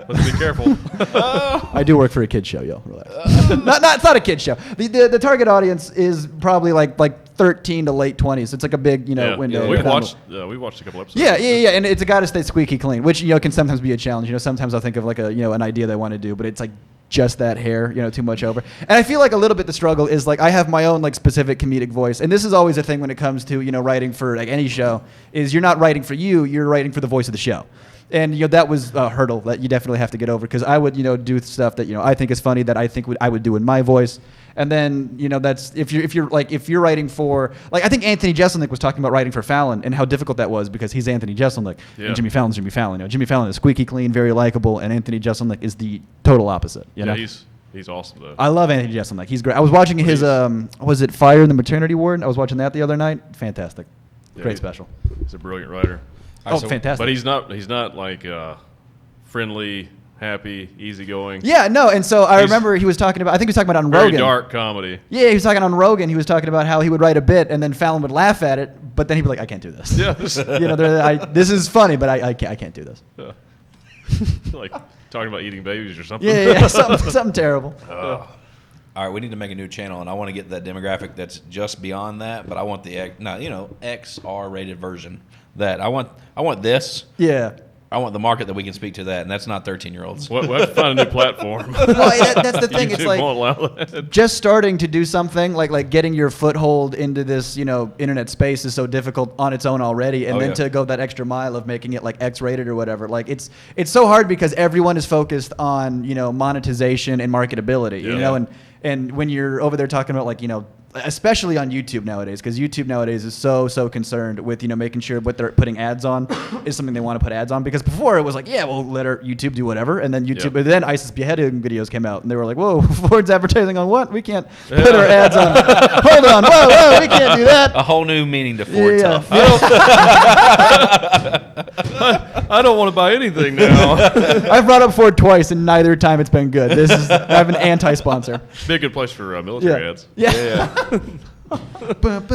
Let's be careful. I do work for a kid show, yo. Relax. It's not a kid show. The target audience is probably like 13 to late 20s. It's like a big window. We watched a couple episodes. Yeah, and it's a got to stay squeaky clean, which can sometimes be a challenge. Sometimes I'll think of like an idea that I want to do, but it's like just that hair, too much over. And I feel like a little bit the struggle is like I have my own like specific comedic voice, and this is always a thing when it comes to writing for like any show. Is you're not writing for you're writing for the voice of the show. And that was a hurdle that you definitely have to get over, because I would do stuff that I think is funny that I think I would do in my voice, and then that's if you're writing for, like, I think Anthony Jeselnik was talking about writing for Fallon and how difficult that was because he's Anthony Jeselnik and Jimmy Fallon's Jimmy Fallon. Jimmy Fallon is squeaky clean, very likable, and Anthony Jeselnik is the total opposite. He's awesome though. I love Anthony Jeselnik. He's great. I was watching his was it Fire in the Maternity Ward? I was watching that the other night. Fantastic, great special. He's a brilliant writer. Fantastic! But he's not like friendly, happy, easygoing. Yeah, no. And so I remember he was talking about. I think he was talking about on very Rogan. Dark comedy. Yeah, he was talking on Rogan. He was talking about how he would write a bit and then Fallon would laugh at it, but then he'd be like, "I can't do this." Yeah. This is funny, but I can't do this. Yeah. Like talking about eating babies or something. Yeah, something terrible. All right, we need to make a new channel, and I want to get that demographic that's just beyond that, but I want the XR rated version. That I want this. Yeah. I want the market that we can speak to that, and that's not 13-year-olds. We'll have to find a new platform. Well, that's the thing. It's like won't allow that. Just starting to do something like getting your foothold into this, internet space is so difficult on its own already, and then to go that extra mile of making it like X-rated or whatever. Like it's so hard because everyone is focused on monetization and marketability. And when you're over there talking about like especially on YouTube nowadays, because YouTube nowadays is so concerned with making sure what they're putting ads on is something they want to put ads on. Because before it was like, let our YouTube do whatever, and then but then ISIS beheading videos came out, and they were like, whoa, Ford's advertising on what? We can't put our ads on. Hold on, whoa, we can't do that. A whole new meaning to Ford tough. I don't want to buy anything now. I've brought up Ford twice, and neither time it's been good. I have an anti-sponsor. Be a good place for military ads. Yeah. How about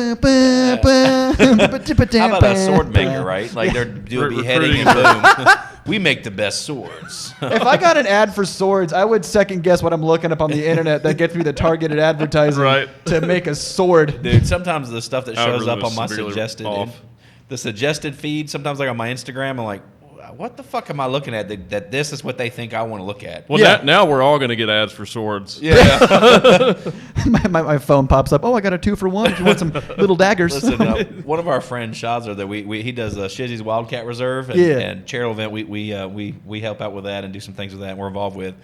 a sword maker, right? Like they're doing beheading and boom. We make the best swords. If I got an ad for swords, I would second guess what I'm looking up on the internet that gets me the targeted advertising to make a sword. Dude, sometimes the stuff that shows Algorithm up on my is severely the suggested feed, sometimes like on my Instagram, I'm like, what the fuck am I looking at that this is what they think I want to look at? Well, now we're all going to get ads for swords. Yeah. my phone pops up. Oh, I got a 2-for-1 if you want some little daggers. Listen, one of our friends, Shazza, that he does Shizzy's Wildcat Reserve and charitable event. We help out with that and do some things with that, and we're involved with.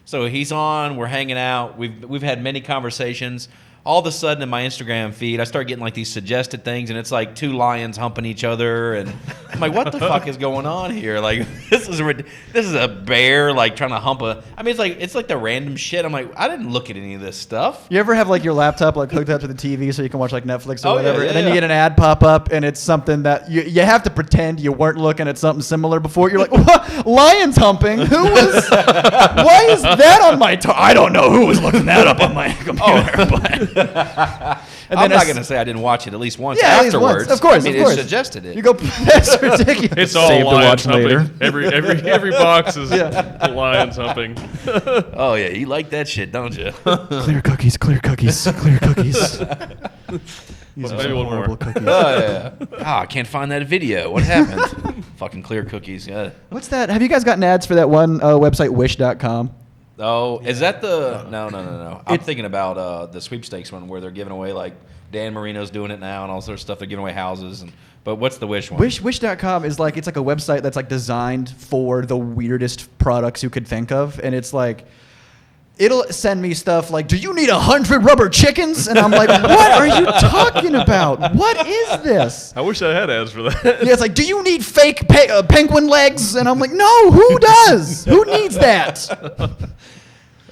So he's on. We're hanging out. We've had many conversations. All of a sudden in my Instagram feed, I start getting like these suggested things, and it's like 2 lions humping each other, and I'm like, what the fuck is going on here? Like, this is a bear like trying to hump a. I mean, it's like the random shit. I'm like, I didn't look at any of this stuff. You ever have like your laptop like hooked up to the TV so you can watch like Netflix or whatever, yeah, and then you get an ad pop up, and it's something that you have to pretend you weren't looking at something similar before. You're like, what? Lions humping? Who was? Why is that on my? I don't know who was looking that up on my computer, but. And I'm not going to say I didn't watch it at least once At afterwards. least once. Of course, it suggested it. You go, that's ridiculous. It's all Save lions to watch humping. later. Every box is lions humping. Oh yeah, you like that shit, don't you? Clear cookies, clear cookies, clear cookies. These are maybe one more. cookies. Oh yeah. I can't find that video. What happened? Fucking clear cookies. Yeah. What's that? Have you guys gotten ads for that one website, Wish.com? Oh, is that the? No. I'm thinking about the sweepstakes one where they're giving away, like Dan Marino's doing it now and all sorts of stuff. They're giving away houses. But what's the Wish one? Wish.com is like, it's like a website that's like designed for the weirdest products you could think of, and it's like, it'll send me stuff like, do you need 100 rubber chickens? And I'm like, what are you talking about? What is this? I wish I had ads for that. Yeah, it's like, do you need fake penguin legs? And I'm like, no, who does? Who needs that?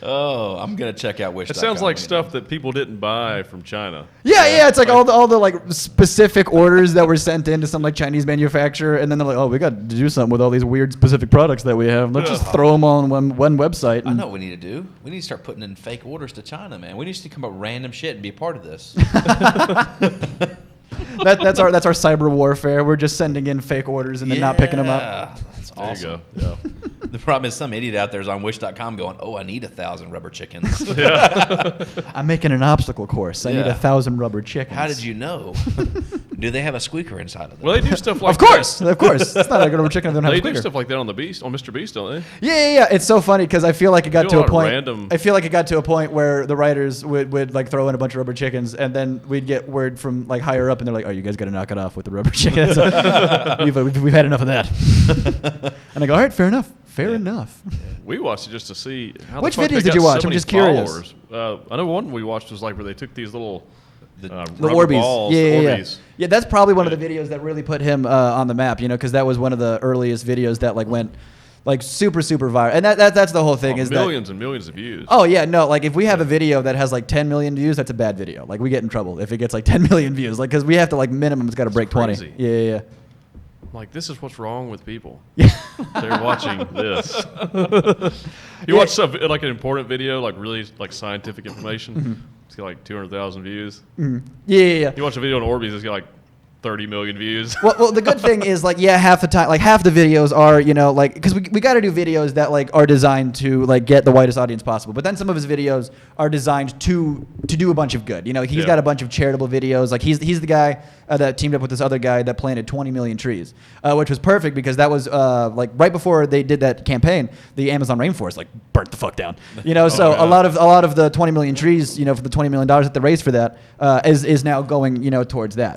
Oh, I'm gonna check out Wish. It sounds like stuff that people didn't buy from China. Yeah, it's like all the like specific orders that were sent in to some like Chinese manufacturer, and then they're like, oh, we got to do something with all these weird specific products that we have. Let's just throw them all on one website. I know what we need to do. We need to start putting in fake orders to China, man. We need to come up with random shit and be a part of this. That's our cyber warfare. We're just sending in fake orders and then not picking them up. That's awesome. There you go. Yeah. The problem is some idiot out there is on Wish.com going, "Oh, I need 1,000 rubber chickens." I'm making an obstacle course. I need Yeah. 1,000 rubber chickens. How did you know? Do they have a squeaker inside of them? Well, they do stuff like Of course. It's not like a rubber chicken if they don't have They a do squeaker. stuff like that on Mr. Beast, don't they? Yeah. It's so funny because I feel like it got do a to a lot of point. random- I feel like it got to a point where the writers would like throw in a bunch of rubber chickens, and then we'd get word from like higher up, and they're like, "Oh, you guys got to knock it off with the rubber chickens. we've had enough of that." And I go, "All right, fair enough. Fair enough." We watched it just to see how Which the fuck videos they did you got watch? so I'm many just curious. followers. I know one we watched was like where they took these little The rubber Orbeez. balls, Yeah. Orbeez. Yeah, that's probably one of the videos that really put him on the map, because that was one of the earliest videos that like went like super viral. And that's the whole thing is millions and millions of views. Oh yeah, no, like if we have a video that has like 10 million views, that's a bad video. Like we get in trouble if it gets like 10 million views, like because we have to like minimum it's got to break 20. crazy. Yeah. Like, this is what's wrong with people. Yeah. They're watching this. You Yeah. watch some like an important video, like really like scientific information. It's got like 200,000 views. Yeah. You watch a video on Orbeez, it's got like 30 million views. Well, the good thing is like half the time, like half the videos are like because we got to do videos that like are designed to like get the widest audience possible. But then some of his videos are designed to do a bunch of good. He's Yeah. got a bunch of charitable videos. Like he's the guy that teamed up with this other guy that planted 20 million trees, which was perfect because that was like right before they did that campaign, the Amazon rainforest like burnt the fuck down. So yeah. a lot of the 20 million trees, for the $20 million that they raised for that is now going towards that.